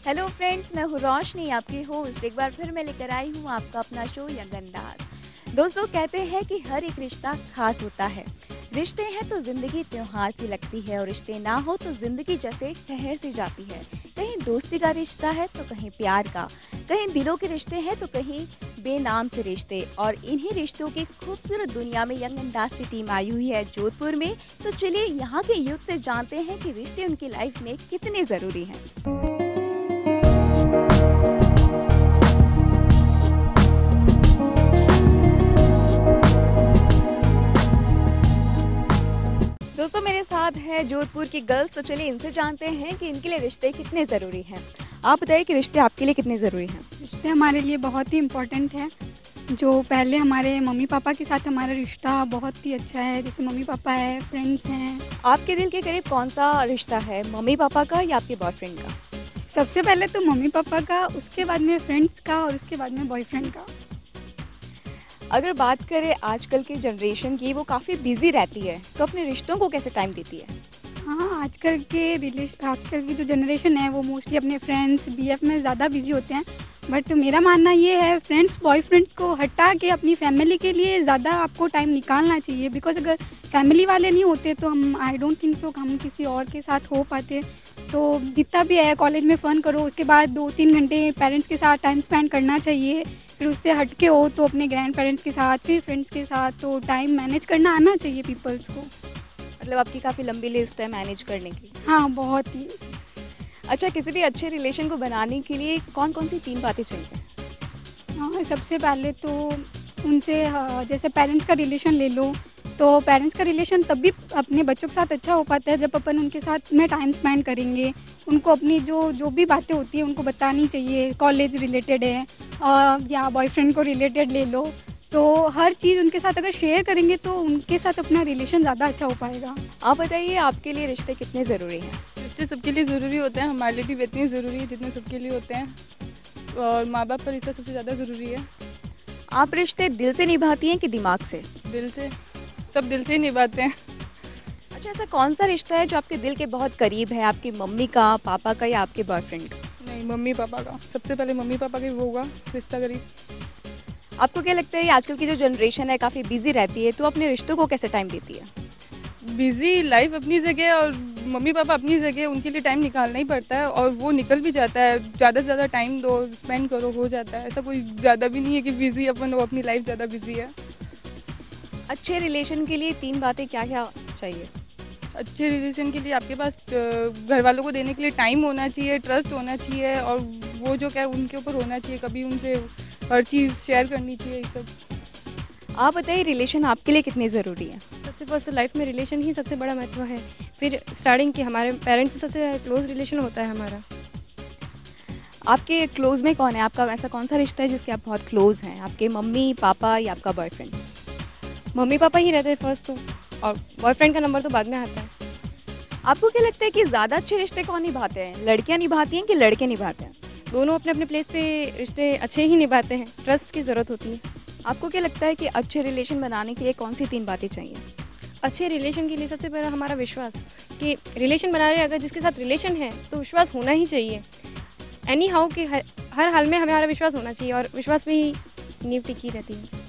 Hello friends, मैं हूँ रोशनी, आपकी होस्ट। एक बार फिर मैं लेकर आई हूँ आपका अपना शो यंग अंदाज। दोस्तों, कहते हैं कि हर एक रिश्ता खास होता है। रिश्ते हैं तो जिंदगी त्योहार सी लगती है और रिश्ते ना हो तो जिंदगी जैसे ठहर सी जाती है। कहीं दोस्ती का रिश्ता है तो कहीं प्यार का, कहीं दिलों के रिश्ते हैं तो कहीं बेनाम से रिश्ते। और इन्हीं रिश्तों की खूबसूरत दुनिया में यंग अंदाज की टीम आई हुई है जोधपुर में। तो चलिए यहाँ के यूथ से जानते हैं कि रिश्ते उनकी लाइफ में कितने जरूरी हैं। दोस्तों, मेरे साथ है जोधपुर की गर्ल्स। तो चलिए इनसे जानते हैं कि इनके लिए रिश्ते कितने ज़रूरी हैं। आप बताइए कि रिश्ते आपके लिए कितने ज़रूरी हैं। रिश्ते हमारे लिए बहुत ही इम्पोर्टेंट है। जो पहले हमारे मम्मी पापा के साथ हमारा रिश्ता बहुत ही अच्छा है, जैसे मम्मी पापा है, फ्रेंड्स हैं। आपके दिल के करीब कौन सा रिश्ता है, मम्मी पापा का या आपके बॉयफ्रेंड का? सबसे पहले तो मम्मी पापा का, उसके बाद में फ्रेंड्स का और उसके बाद में बॉयफ्रेंड का। अगर बात करें आजकल की जनरेशन की, वो काफ़ी बिजी रहती है, तो अपने रिश्तों को कैसे टाइम देती है? हाँ, आजकल की जो जनरेशन है वो मोस्टली अपने फ्रेंड्स बीएफ में ज़्यादा बिजी होते हैं। बट मेरा मानना ये है, फ्रेंड्स बॉयफ्रेंड्स को हटा के अपनी फैमिली के लिए ज़्यादा आपको टाइम निकालना चाहिए। बिकॉज अगर फैमिली वाले नहीं होते तो हम आई डोंट थिंक सो हम किसी और के साथ हो पाते। तो जितना भी है कॉलेज में फ़न करो, उसके बाद 2-3 घंटे पेरेंट्स के साथ टाइम स्पेंड करना चाहिए। फिर उससे हट के हो तो अपने ग्रैंड पेरेंट्स के साथ, फिर फ्रेंड्स के साथ, तो टाइम मैनेज करना आना चाहिए पीपल्स को। मतलब आपकी काफ़ी लंबी लिस्ट है मैनेज करने की। हाँ, बहुत ही। अच्छा, किसी भी अच्छे रिलेशन को बनाने के लिए कौन कौन सी 3 बातें चाहिए? हाँ, सबसे पहले तो उनसे जैसे पेरेंट्स का रिलेशन ले लो, तो पेरेंट्स का रिलेशन तब भी अपने बच्चों के साथ अच्छा हो पाता है जब अपन उनके साथ में टाइम स्पेंड करेंगे। उनको अपनी जो जो भी बातें होती हैं उनको बतानी चाहिए। कॉलेज रिलेटेड है या बॉयफ्रेंड को रिलेटेड ले लो, तो हर चीज़ उनके साथ अगर शेयर करेंगे तो उनके साथ अपना रिलेशन ज़्यादा अच्छा हो पाएगा। आप बताइए, आपके लिए रिश्ते कितने ज़रूरी हैं? रिश्ते सबके लिए ज़रूरी होते हैं, हमारे लिए भी इतने ज़रूरी है जितने सबके लिए होते हैं। और माँ बाप का रिश्ता सबसे ज़्यादा ज़रूरी है। आप रिश्ते दिल से निभाती हैं कि दिमाग से? दिल से, सब दिल से ही निभाते हैं। अच्छा, ऐसा कौन सा रिश्ता है जो आपके दिल के बहुत करीब है, आपकी मम्मी का, पापा का या आपके बॉयफ्रेंड का? नहीं, मम्मी पापा का, सबसे पहले मम्मी पापा का ही वो होगा रिश्ता करीब। आपको क्या लगता है आजकल की जो जनरेशन है काफ़ी बिजी रहती है, तो अपने रिश्तों को कैसे टाइम देती है? बिज़ी लाइफ अपनी जगह और मम्मी पापा अपनी जगह, उनके लिए टाइम निकालना ही पड़ता है और वो निकल भी जाता है। ज़्यादा से ज़्यादा टाइम दो, स्पेंड करो, हो जाता है। ऐसा कोई ज़्यादा भी नहीं है कि बिज़ी अपन हो, अपनी लाइफ ज़्यादा बिज़ी है। अच्छे रिलेशन के लिए 3 बातें क्या क्या चाहिए? अच्छे रिलेशन के लिए आपके पास घर वालों को देने के लिए टाइम होना चाहिए, ट्रस्ट होना चाहिए और वो जो क्या है उनके ऊपर होना चाहिए। कभी उनसे हर चीज़ शेयर करनी चाहिए, ये सब। आप बताइए, रिलेशन आपके लिए कितने ज़रूरी है? सबसे फर्स्ट तो लाइफ में रिलेशन ही सबसे बड़ा महत्व है। फिर स्टार्टिंग के हमारे पेरेंट्स से सबसे क्लोज रिलेशन होता है हमारा। आपके क्लोज में कौन है? आपका ऐसा कौन सा रिश्ता है जिसके आप बहुत क्लोज हैं? आपके मम्मी पापा या आपका बॉयफ्रेंड? मम्मी पापा ही रहते हैं फर्स्ट तो, और बॉयफ्रेंड का नंबर तो बाद में आता है। आपको क्या लगता है कि ज़्यादा अच्छे रिश्ते कौन निभाते हैं, लड़कियाँ निभाती हैं कि लड़के निभाते हैं? दोनों अपने अपने प्लेस पे रिश्ते अच्छे ही निभाते हैं। ट्रस्ट की ज़रूरत होती है। आपको क्या लगता है कि अच्छे रिलेशन बनाने के लिए कौन सी 3 बातें चाहिए? अच्छे रिलेशन के लिए सबसे पहला हमारा विश्वास, कि रिलेशन बना रहे अगर जिसके साथ रिलेशन है तो विश्वास होना ही चाहिए। एनी हाउ कि हर हाल में हमारा विश्वास होना चाहिए और विश्वास में ही नींव टिकी रहती है।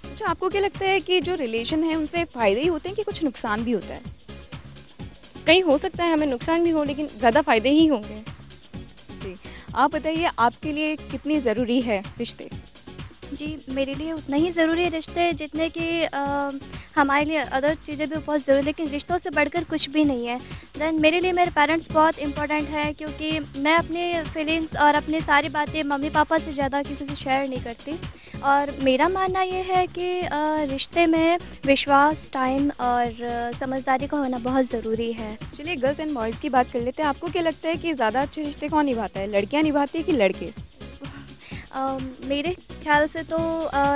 अच्छा, आपको क्या लगता है कि जो रिलेशन है उनसे फ़ायदे ही होते हैं कि कुछ नुकसान भी होता है? कहीं हो सकता है हमें नुकसान भी हो, लेकिन ज़्यादा फ़ायदे ही होंगे। जी, आप बताइए, आपके लिए कितनी ज़रूरी है रिश्ते? जी, मेरे लिए उतना ही ज़रूरी है रिश्ते जितने कि हमारे लिए अदर चीज़ें भी बहुत ज़रूरी, लेकिन रिश्तों से बढ़कर कुछ भी नहीं है। देन मेरे लिए मेरे पेरेंट्स बहुत इम्पोर्टेंट है, क्योंकि मैं अपनी फीलिंग्स और अपनी सारी बातें मम्मी पापा से ज़्यादा किसी से शेयर नहीं करती। और मेरा मानना ये है कि रिश्ते में विश्वास, टाइम और समझदारी का होना बहुत ज़रूरी है। चलिए गर्ल्स एंड बॉयज़ की बात कर लेते हैं। आपको क्या लगता है कि ज़्यादा अच्छे रिश्ते कौन निभाता है, लड़कियाँ निभाती है कि लड़के? मेरे ख्याल से तो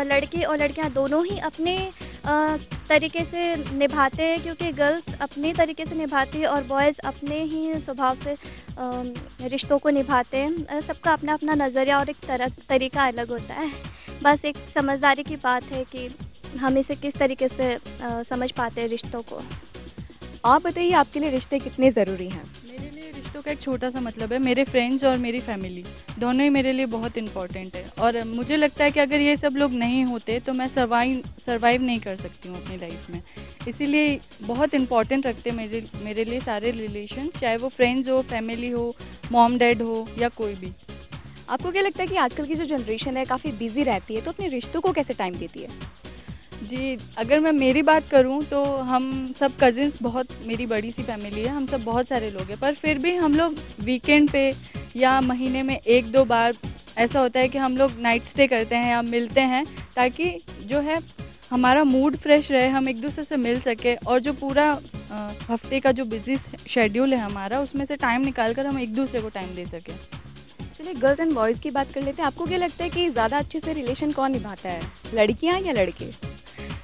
लड़के और लड़कियां दोनों ही अपने तरीके से निभाते हैं, क्योंकि गर्ल्स अपने तरीके से निभाती है और बॉयज़ अपने ही स्वभाव से रिश्तों को निभाते हैं। सबका अपना अपना नज़रिया और एक तरीका अलग होता है। बस एक समझदारी की बात है कि हम इसे किस तरीके से समझ पाते हैं रिश्तों को। आप बताइए, आपके लिए रिश्ते कितने ज़रूरी हैं? मेरे लिए रिश्ते रिश्तों का एक छोटा सा मतलब है, मेरे फ्रेंड्स और मेरी फैमिली दोनों ही मेरे लिए बहुत इंपॉर्टेंट है। और मुझे लगता है कि अगर ये सब लोग नहीं होते तो मैं सर्वाइव नहीं कर सकती हूँ अपनी लाइफ में। इसीलिए बहुत इंपॉर्टेंट रखते हैं मेरे लिए सारे रिलेशन, चाहे वो फ्रेंड्स हो, फैमिली हो, मॉम डैड हो या कोई भी। आपको क्या लगता है कि आजकल की जो जनरेशन है काफ़ी बिजी रहती है, तो अपने रिश्तों को कैसे टाइम देती है? जी, अगर मैं मेरी बात करूं तो हम सब कज़िन्स, बहुत मेरी बड़ी सी फैमिली है, हम सब बहुत सारे लोग हैं, पर फिर भी हम लोग वीकेंड पे या महीने में 1-2 बार ऐसा होता है कि हम लोग नाइट स्टे करते हैं या मिलते हैं, ताकि जो है हमारा मूड फ्रेश रहे, हम एक दूसरे से मिल सके और जो पूरा हफ्ते का जो बिजी शेड्यूल है हमारा, उसमें से टाइम निकाल कर हम एक दूसरे को टाइम दे सकें। चलिए गर्ल्स एंड बॉयज़ की बात कर लेते हैं। आपको क्या लगता है कि ज़्यादा अच्छे से रिलेशन कौन निभाता है, लड़कियाँ या लड़के?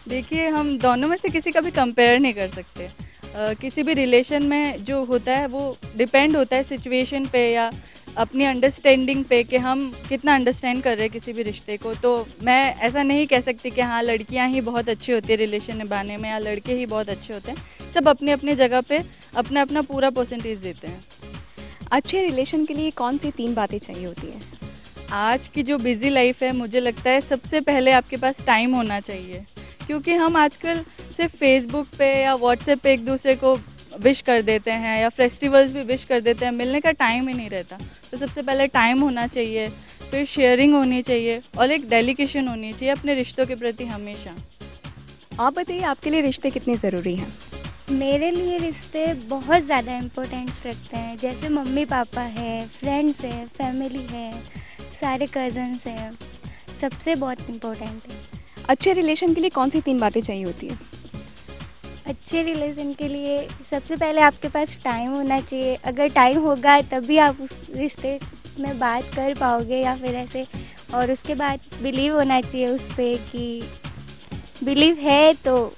देखिए, हम दोनों में से किसी का भी कंपेयर नहीं कर सकते। किसी भी रिलेशन में जो होता है वो डिपेंड होता है सिचुएशन पे या अपनी अंडरस्टैंडिंग पे कि हम कितना अंडरस्टैंड कर रहे हैं किसी भी रिश्ते को। तो मैं ऐसा नहीं कह सकती कि हाँ लड़कियां ही बहुत अच्छी होती है रिलेशन निभाने में या लड़के ही बहुत अच्छे होते हैं। सब अपनी अपनी जगह पे अपना अपना पूरा परसेंटेज देते हैं। अच्छे रिलेशन के लिए कौन सी 3 बातें चाहिए होती हैं? आज की जो बिज़ी लाइफ है, मुझे लगता है सबसे पहले आपके पास टाइम होना चाहिए, क्योंकि हम आजकल सिर्फ फेसबुक पे या व्हाट्सएप पे एक दूसरे को विश कर देते हैं या फेस्टिवल्स भी विश कर देते हैं, मिलने का टाइम ही नहीं रहता। तो सबसे पहले टाइम होना चाहिए, फिर शेयरिंग होनी चाहिए और एक डेलिकेशन होनी चाहिए अपने रिश्तों के प्रति हमेशा। आप बताइए, आपके लिए रिश्ते कितने ज़रूरी हैं? मेरे लिए रिश्ते बहुत ज़्यादा इम्पोर्टेंस रखते हैं। जैसे मम्मी पापा है, फ्रेंड्स है, फैमिली है, सारे कज़न्स हैं, सबसे बहुत इम्पोर्टेंट है। अच्छे रिलेशन के लिए कौन सी 3 बातें चाहिए होती है? अच्छे रिलेशन के लिए सबसे पहले आपके पास टाइम होना चाहिए। अगर टाइम होगा तभी आप उस रिश्ते में बात कर पाओगे या फिर ऐसे। और उसके बाद बिलीव होना चाहिए उस पर कि बिलीव है तो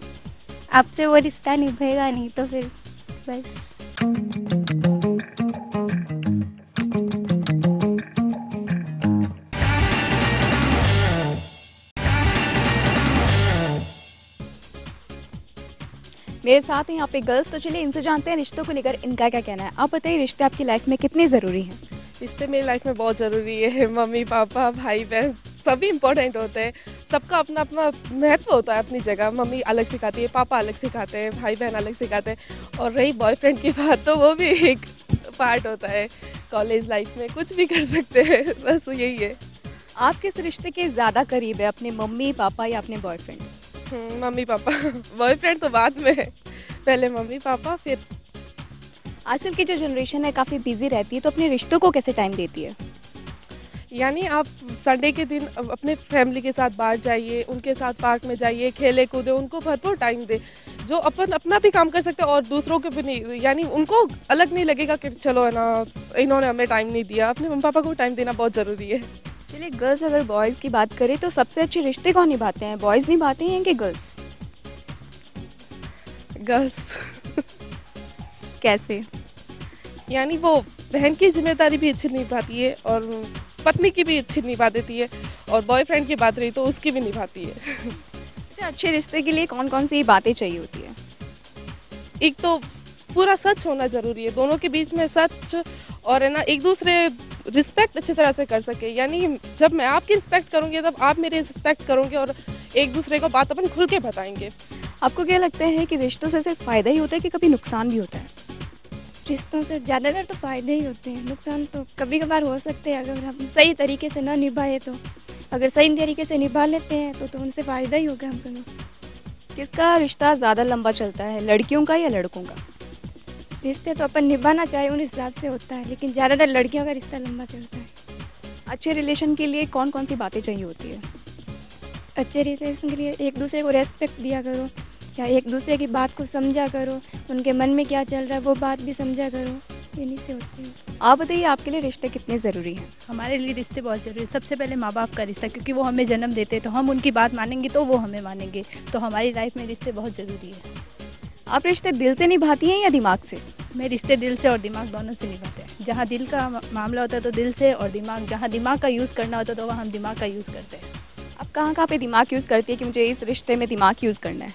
आपसे वो रिश्ता निभेगा, नहीं तो फिर बस। मेरे साथ हैं यहाँ पे गर्ल्स, तो चलिए इनसे जानते हैं रिश्तों को लेकर इनका क्या कहना है। आप बताइए, रिश्ते आपकी लाइफ में कितने ज़रूरी हैं? रिश्ते मेरी लाइफ में बहुत ज़रूरी है। मम्मी पापा, भाई बहन सभी इम्पोर्टेंट होते हैं। सबका अपना अपना महत्व होता है अपनी जगह। मम्मी अलग सिखाती है, पापा अलग सिखाते हैं, भाई बहन अलग सिखाते हैं। और रही बॉयफ्रेंड की बात, तो वो भी एक पार्ट होता है। कॉलेज लाइफ में कुछ भी कर सकते हैं, बस यही है। आप किस रिश्ते के ज़्यादा करीब है, अपने मम्मी पापा या अपने बॉयफ्रेंड? Mummy papa. बॉयफ्रेंड तो बाद में है, पहले मम्मी पापा फिर। आजकल की जो जनरेशन है काफ़ी बिजी रहती है, तो अपने रिश्तों को कैसे टाइम देती है? यानी आप संडे के दिन अपने फैमिली के साथ बाहर जाइए, उनके साथ पार्क में जाइए, खेले कूदे, उनको भरपूर टाइम दे। जो अपन अपना भी काम कर सकते हैं और दूसरों के भी नहीं, यानी उनको अलग नहीं लगेगा कि चलो है ना इन्होंने हमें टाइम नहीं दिया। अपने मम्मी पापा को टाइम देना बहुत ज़रूरी है। चलिए गर्ल्स, अगर बॉयज़ की बात करें तो सबसे अच्छे रिश्ते कौन निभाते हैं, बॉयज़ निभाते हैं कि गर्ल्स? गर्ल्स। कैसे? यानी वो बहन की जिम्मेदारी भी अच्छी निभाती है और पत्नी की भी अच्छी निभा देती है, और बॉयफ्रेंड की बात रही तो उसकी भी निभाती है। अच्छा, अच्छे रिश्ते के लिए कौन कौन सी बातें चाहिए होती है? एक तो पूरा सच होना ज़रूरी है, दोनों के बीच में सच, और है ना एक दूसरे रिस्पेक्ट अच्छी तरह से कर सके। यानी जब मैं आपकी रिस्पेक्ट करूँगी तब आप मेरी रिस्पेक्ट करोगे और एक दूसरे को बात अपन खुल के बताएंगे। आपको क्या लगता है कि रिश्तों से सिर्फ फ़ायदा ही होता है कि कभी नुकसान भी होता है? रिश्तों से ज़्यादातर तो फ़ायदे ही होते हैं, नुकसान तो कभी कभार हो सकते हैं अगर हम सही तरीके से ना निभाए तो। अगर सही तरीके से निभा लेते हैं तो उनसे फ़ायदा ही होगा हमको। किसका रिश्ता ज़्यादा लंबा चलता है, लड़कियों का या लड़कों का? रिश्ते तो अपन निभाना चाहे उन हिसाब से होता है, लेकिन ज़्यादातर लड़कियों का रिश्ता लंबा चलता है। अच्छे रिलेशन के लिए कौन कौन सी बातें चाहिए होती है? अच्छे रिलेशन के लिए एक दूसरे को रेस्पेक्ट दिया करो, या एक दूसरे की बात को समझा करो, उनके मन में क्या चल रहा है वो बात भी समझा करो, इन्हीं से होते हैं। आप बताइए, आपके लिए रिश्ते कितने ज़रूरी हैं? हमारे लिए रिश्ते बहुत ज़रूरी है। सबसे पहले माँ बाप का रिश्ता, क्योंकि वो हमें जन्म देते हैं, तो हम उनकी बात मानेंगे तो वो हमें मानेंगे। तो हमारी लाइफ में रिश्ते बहुत ज़रूरी है। आप रिश्ते दिल से निभाती हैं या दिमाग से? मैं रिश्ते दिल से और दिमाग दोनों से निभाते हैं। जहाँ दिल का मामला होता है तो दिल से, और जहाँ दिमाग का यूज़ करना होता है तो वहाँ हम दिमाग का यूज़ करते हैं। आप कहाँ पे दिमाग यूज़ करती है कि मुझे इस रिश्ते में दिमाग यूज़ करना है?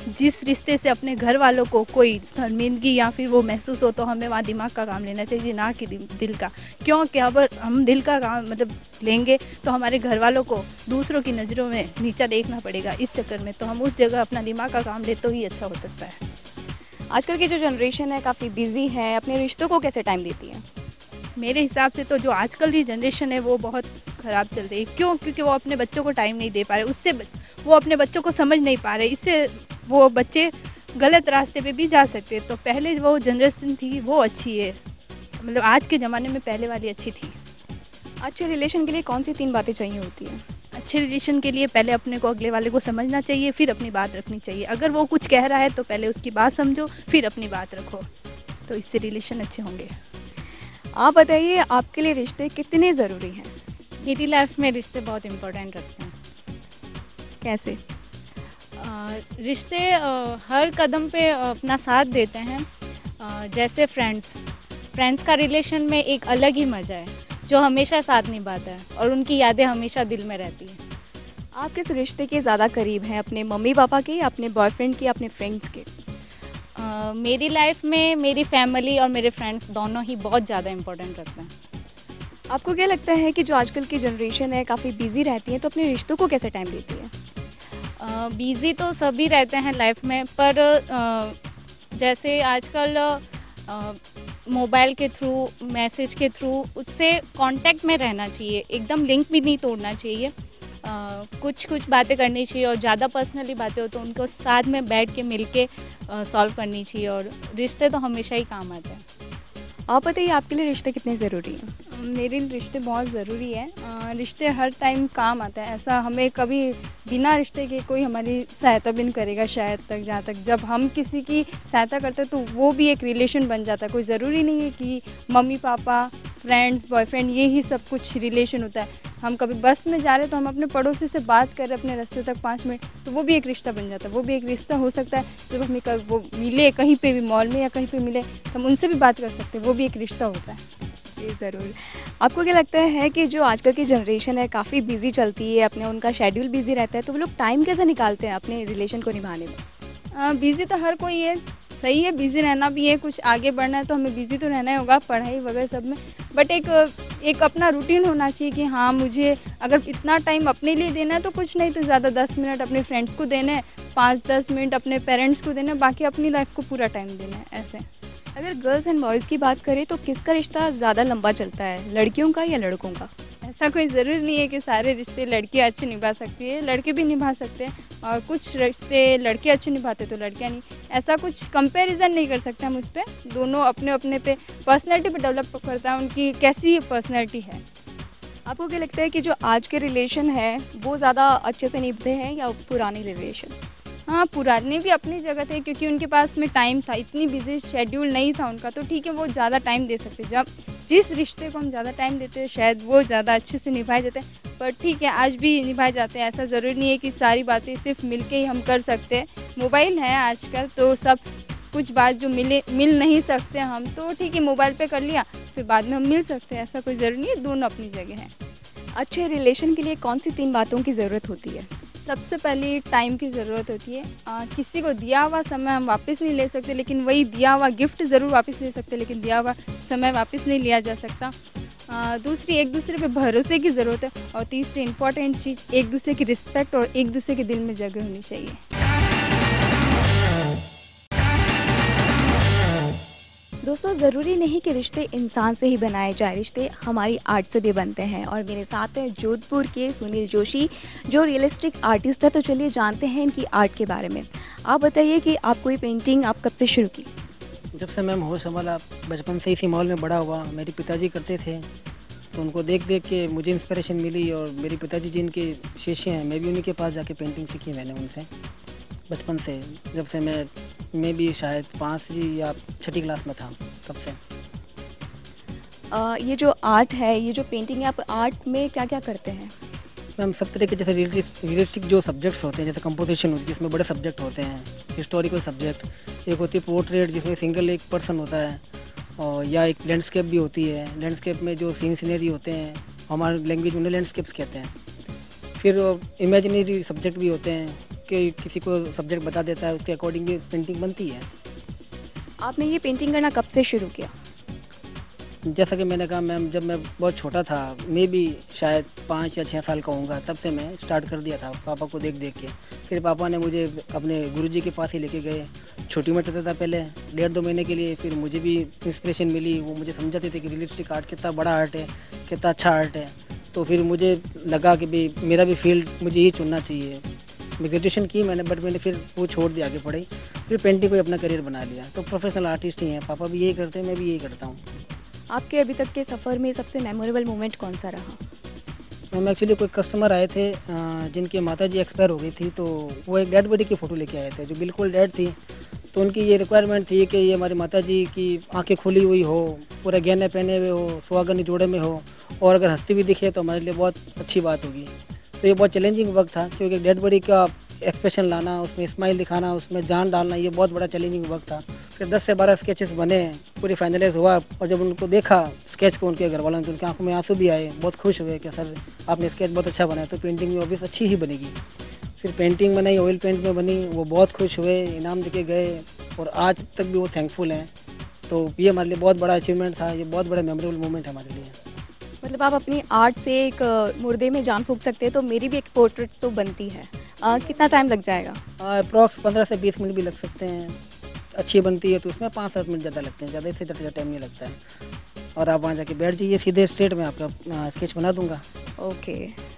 जिस रिश्ते से अपने घर वालों को कोई शर्मिंदगी या फिर वो महसूस हो तो हमें वहाँ दिमाग का काम लेना चाहिए, ना कि दिल का। क्योंकि अगर हम दिल का काम मतलब लेंगे तो हमारे घर वालों को दूसरों की नज़रों में नीचा देखना पड़ेगा इस चक्कर में, तो हम उस जगह अपना दिमाग का काम ले तो ही अच्छा हो सकता है। आजकल की जो जनरेशन है काफ़ी बिजी है, अपने रिश्तों को कैसे टाइम देती है? मेरे हिसाब से तो जो आजकल की जनरेशन है वो बहुत ख़राब चल रही है। क्यों? क्योंकि वो अपने बच्चों को टाइम नहीं दे पा रहे, उससे वो अपने बच्चों को समझ नहीं पा रहे, इससे वो बच्चे गलत रास्ते पे भी जा सकते। तो पहले वो जनरेशन थी वो अच्छी है, मतलब आज के ज़माने में पहले वाली अच्छी थी। अच्छे रिलेशन के लिए कौन सी 3 बातें चाहिए होती हैं? अच्छे रिलेशन के लिए पहले अपने को अगले वाले को समझना चाहिए, फिर अपनी बात रखनी चाहिए। अगर वो कुछ कह रहा है तो पहले उसकी बात समझो, फिर अपनी बात रखो, तो इससे रिलेशन अच्छे होंगे। आप बताइए आपके लिए रिश्ते कितने ज़रूरी हैं? मेरी लाइफ में रिश्ते बहुत इम्पोर्टेंट रखते हैं। कैसे? रिश्ते हर कदम पे अपना साथ देते हैं। जैसे फ्रेंड्स का रिलेशन में एक अलग ही मज़ा है जो हमेशा साथ निभाता है और उनकी यादें हमेशा दिल में रहती हैं। आप किस रिश्ते के ज़्यादा करीब हैं, अपने मम्मी पापा के, अपने बॉयफ्रेंड के, अपने फ्रेंड्स के? मेरी लाइफ में मेरी फैमिली और मेरे फ्रेंड्स दोनों ही बहुत ज़्यादा इम्पोर्टेंट रखते हैं। आपको क्या लगता है कि जो आजकल की जनरेशन है काफ़ी बिजी रहती है, तो अपने रिश्तों को कैसे टाइम देती है? बिज़ी तो सभी रहते हैं लाइफ में, पर जैसे आजकल मोबाइल के थ्रू, मैसेज के थ्रू उससे कांटेक्ट में रहना चाहिए, एकदम लिंक भी नहीं तोड़ना चाहिए। कुछ बातें करनी चाहिए और ज़्यादा पर्सनली बातें हो तो उनको साथ में बैठ के मिल के सॉल्व करनी चाहिए, और रिश्ते तो हमेशा ही काम आते हैं। आप बताइए आपके लिए रिश्ते कितने ज़रूरी हैं? मेरे लिए रिश्ते बहुत ज़रूरी है। रिश्ते हर टाइम काम आता है, ऐसा हमें कभी बिना रिश्ते के कोई हमारी सहायता भी नहीं करेगा शायद तक। जहाँ तक जब हम किसी की सहायता करते हैं तो वो भी एक रिलेशन बन जाता है। कोई ज़रूरी नहीं है कि मम्मी पापा, फ्रेंड्स, बॉयफ्रेंड ये ही सब कुछ रिलेशन होता है। हम कभी बस में जा रहे तो हम अपने पड़ोसी से बात कर रहे अपने रास्ते तक 5 मिनट, तो वो भी एक रिश्ता बन जाता है। वो भी एक रिश्ता हो सकता है। जब हमें वो मिले कहीं पे भी, मॉल में या कहीं पे मिले, तो हम उनसे भी बात कर सकते हैं, वो भी एक रिश्ता होता है। जी ज़रूर। आपको क्या लगता है कि जो आजकल की जनरेशन है काफ़ी बिजी चलती है, अपने उनका शेड्यूल बिजी रहता है, तो वो लोग टाइम कैसे निकालते हैं अपने रिलेशन को निभाने में? बिज़ी तो हर कोई है, सही है, बिज़ी रहना भी है। कुछ आगे बढ़ना है तो हमें बिज़ी तो रहना ही होगा, पढ़ाई वगैरह सब में। बट एक अपना रूटीन होना चाहिए कि हाँ, मुझे अगर इतना टाइम अपने लिए देना है तो कुछ नहीं तो ज़्यादा 10 मिनट अपने फ्रेंड्स को देना है, 5-10 मिनट अपने पेरेंट्स को देना है, बाकी अपनी लाइफ को पूरा टाइम देना है। ऐसे अगर गर्ल्स एंड बॉयज़ की बात करें तो किसका रिश्ता ज़्यादा लंबा चलता है, लड़कियों का या लड़कों का? ऐसा कोई ज़रूरी नहीं है कि सारे रिश्ते लड़कियाँ अच्छे निभा सकती है, लड़के भी निभा सकते हैं, और कुछ रिश्ते लड़के अच्छे निभाते तो लड़कियाँ नहीं। ऐसा कुछ कंपैरिजन नहीं कर सकते हम उस पर। दोनों अपने अपने पे पर्सनैलिटी पे डेवलप करता है, उनकी कैसी पर्सनैलिटी है। आपको क्या लगता है कि जो आज के रिलेशन है वो ज़्यादा अच्छे से निभते हैं या पुराने रिलेशन? हाँ, पुराने भी अपनी जगह थे क्योंकि उनके पास में टाइम था, इतनी बिजी शेड्यूल नहीं था उनका, तो ठीक है वो ज़्यादा टाइम दे सकते। जब जिस रिश्ते को हम ज़्यादा टाइम देते हैं शायद वो ज़्यादा अच्छे से निभाए जाते हैं, पर ठीक है आज भी निभाए जाते हैं। ऐसा ज़रूरी नहीं है कि सारी बातें सिर्फ मिल के ही हम कर सकते हैं। मोबाइल है आजकल तो सब कुछ बात जो मिल नहीं सकते हम, तो ठीक है मोबाइल पे कर लिया, फिर बाद में हम मिल सकते हैं। ऐसा कोई ज़रूरी नहीं है, दोनों अपनी जगह हैं। अच्छे रिलेशन के लिए कौन सी 3 बातों की ज़रूरत होती है? सबसे पहले टाइम की ज़रूरत होती है। किसी को दिया हुआ समय हम वापस नहीं ले सकते, लेकिन वही दिया हुआ गिफ्ट ज़रूर वापस ले सकते, लेकिन दिया हुआ समय वापस नहीं लिया जा सकता। दूसरी, एक दूसरे पे भरोसे की ज़रूरत है, और तीसरी इम्पॉर्टेंट चीज़, एक दूसरे की रिस्पेक्ट और एक दूसरे के दिल में जगह होनी चाहिए। दोस्तों, ज़रूरी नहीं कि रिश्ते इंसान से ही बनाए जाए, रिश्ते हमारी आर्ट से भी बनते हैं। और मेरे साथ हैं जोधपुर के सुनील जोशी जो रियलिस्टिक आर्टिस्ट है। तो चलिए जानते हैं इनकी आर्ट के बारे में। आप बताइए कि आपको ये पेंटिंग आप कब से शुरू की? जब से मैं होश संभाला, बचपन से इसी माहौल में बड़ा हुआ। मेरे पिताजी करते थे तो उनको देख देख के मुझे इंस्पिरेशन मिली, और मेरे पिताजी जिनके शिष्य हैं मैं भी उन्हीं के पास जाके पेंटिंग सीखी मैंने उनसे बचपन से। जब से मैं भी शायद 5वीं या 6ठी क्लास में था तब से। ये जो आर्ट है, ये जो पेंटिंग है, आप आर्ट में क्या क्या करते हैं? मैम सब तरह के, जैसे रियलिस्टिक जो सब्जेक्ट्स होते हैं, जैसे कंपोजिशन होती है जिसमें बड़े सब्जेक्ट होते हैं, हिस्टोरिकल सब्जेक्ट, एक होती है पोर्ट्रेट जिसमें सिंगल एक पर्सन होता है, और या एक लैंडस्केप भी होती है। लैंडस्केप में जो सीनरी होते हैं, हमारे लैंग्वेज में लैंडस्केप्स कहते हैं। फिर इमेजिनरी सब्जेक्ट भी होते हैं, के किसी को सब्जेक्ट बता देता है, उसके अकॉर्डिंग भी पेंटिंग बनती है। आपने ये पेंटिंग करना कब से शुरू किया? जैसा कि मैंने कहा मैम, जब मैं बहुत छोटा था, मैं भी शायद 5 या 6 साल का होऊंगा, तब से मैं स्टार्ट कर दिया था पापा को देख देख के। फिर पापा ने मुझे अपने गुरुजी के पास ही लेके गए। छोटी में चलता था पहले 1.5-2 महीने के लिए, फिर मुझे भी इंस्पिरेशन मिली। वो मुझे समझाते थे कि रियलिस्टिक आर्ट कितना बड़ा आर्ट है, कितना अच्छा आर्ट है। तो फिर मुझे लगा कि भाई मेरा भी फील्ड मुझे यही चुनना चाहिए। मैं ग्रेजुएशन की मैंने, बट मैंने फिर वो छोड़ दिया, आगे पढ़ाई। फिर पेंटिंग को अपना करियर बना लिया। तो प्रोफेशनल आर्टिस्ट ही हैं, पापा भी यही करते हैं, मैं भी यही करता हूँ। आपके अभी तक के सफ़र में सबसे मेमोरेबल मोमेंट कौन सा रहा? मैम एक्चुअली कोई कस्टमर आए थे जिनकी माता जी एक्सपायर हो गई थी, तो वो एक डेड बॉडी की फ़ोटो लेके आए थे जो बिल्कुल डेड थी। तो उनकी ये रिक्वायरमेंट थी कि ये हमारी माता जी की आंखें खुली हुई हो, पूरे गहने पहने हुए हो, सुहागन जोड़े में हो, और अगर हंसती भी दिखे तो हमारे लिए बहुत अच्छी बात होगी। तो ये बहुत चैलेंजिंग वक्त था, क्योंकि डेड बॉडी का एक्सप्रेशन लाना, उसमें स्माइल दिखाना, उसमें जान डालना, ये बहुत बड़ा चैलेंजिंग वक्त था। फिर 10 से 12 स्केचेस बने, पूरी फाइनलाइज हुआ। और जब उनको देखा स्केच को उनके घर वालों ने, तो उनकी आंखों में आंसू भी आए, बहुत खुश हुए कि सर आपने स्केच बहुत अच्छा बनाया, तो पेंटिंग भी ऑब्वियस अच्छी ही बनेगी। फिर पेंटिंग बनाई, ऑयल पेंट में बनी, वो बहुत खुश हुए, इनाम देके गए, और आज तक भी वो थैंकफुल हैं। तो ये हमारे लिए बहुत बड़ा अचीवमेंट था, ये बहुत बड़ा मेमोरेबल मोमेंट है हमारे लिए। मतलब आप अपनी आर्ट से एक मुर्दे में जान फूंक सकते हैं, तो मेरी भी एक पोर्ट्रेट तो बनती है। कितना टाइम लग जाएगा? अप्रॉक्स 15 से 20 मिनट भी लग सकते हैं। अच्छी बनती है तो उसमें 5-7 मिनट ज़्यादा लगते हैं, ज़्यादा इससे ज़्यादा टाइम नहीं लगता है। और आप वहाँ जाके बैठ जाइए, सीधे स्ट्रेट में आपका स्केच बना दूँगा। Okay.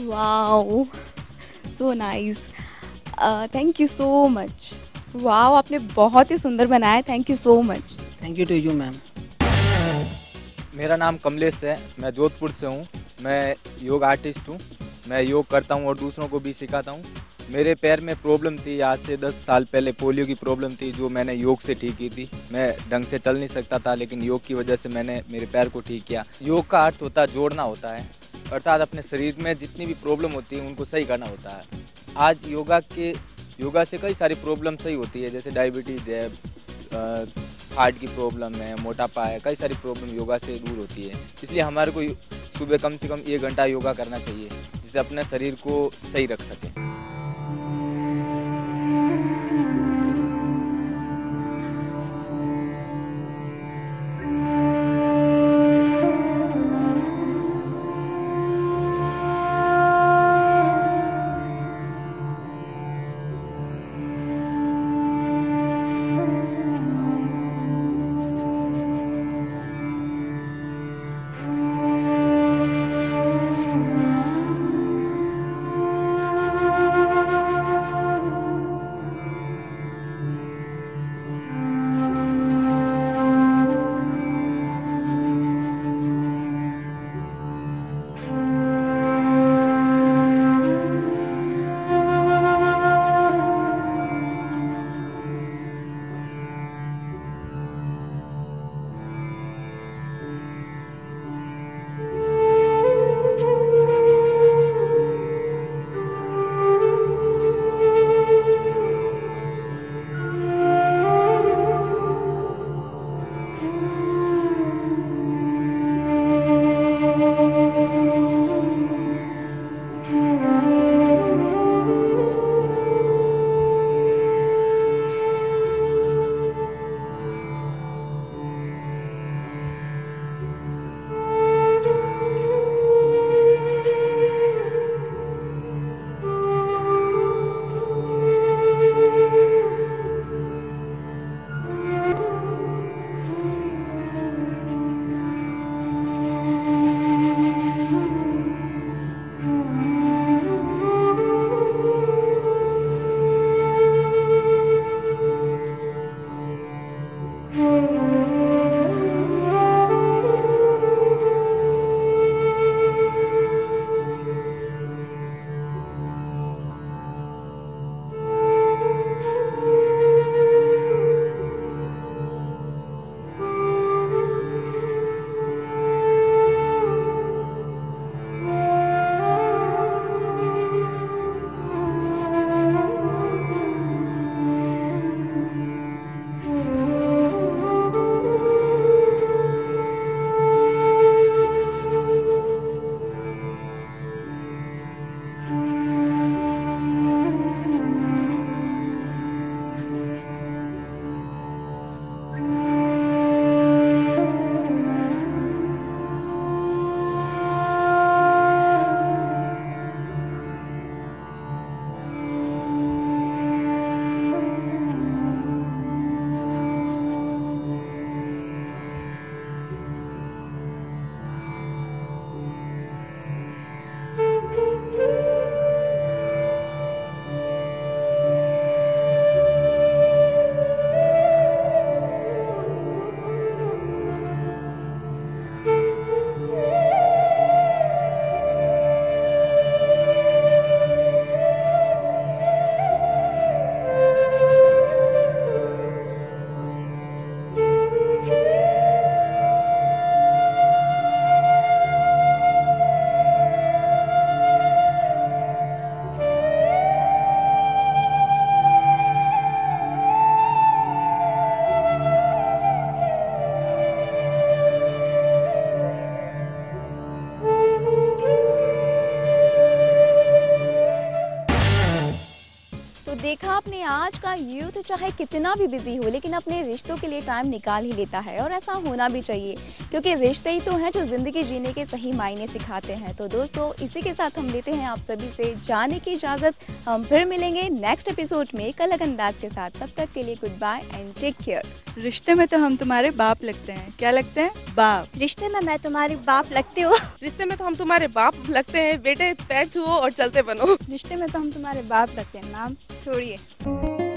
Wow, so nice. Thank you so much. Wow, आपने बहुत ही सुंदर बनाया। Thank you so much. Thank you to you ma'am. मेरा नाम कमलेश है, मैं जोधपुर से हूँ। मैं योग आर्टिस्ट हूँ। मैं योग करता हूँ और दूसरों को भी सिखाता हूँ। मेरे पैर में प्रॉब्लम थी, आज से 10 साल पहले पोलियो की प्रॉब्लम थी, जो मैंने योग से ठीक की थी। मैं ढंग से चल नहीं सकता था, लेकिन योग की वजह से मैंने मेरे पैर को ठीक किया। योग का अर्थ होता है जोड़ना होता है, अर्थात अपने शरीर में जितनी भी प्रॉब्लम होती है उनको सही करना होता है। आज योगा से कई सारी प्रॉब्लम सही होती है, जैसे डायबिटीज़ है, हार्ट की प्रॉब्लम है, मोटापा है, कई सारी प्रॉब्लम योगा से दूर होती है। इसलिए हमारे को सुबह कम से कम 1 घंटा योगा करना चाहिए, जिससे अपने शरीर को सही रख सकें। देखा आपने, आज का यूथ चाहे कितना भी बिजी हो लेकिन अपने रिश्तों के लिए टाइम निकाल ही लेता है, और ऐसा होना भी चाहिए क्योंकि रिश्ते ही तो हैं जो ज़िंदगी जीने के सही मायने सिखाते हैं। तो दोस्तों, इसी के साथ हम लेते हैं आप सभी से जाने की इजाज़त। हम फिर मिलेंगे नेक्स्ट एपिसोड में एक अलग अंदाज के साथ। तब तक के लिए goodbye and take care. रिश्ते में तो हम तुम्हारे बाप लगते हैं। क्या लगते हैं? बाप। रिश्ते में मैं तुम्हारी बाप लगती हूँ। रिश्ते में तो हम तुम्हारे बाप लगते हैं, बेटे पैर छुओ और चलते बनो। रिश्ते में तो हम तुम्हारे बाप लगते हैं, नाम छोड़िए।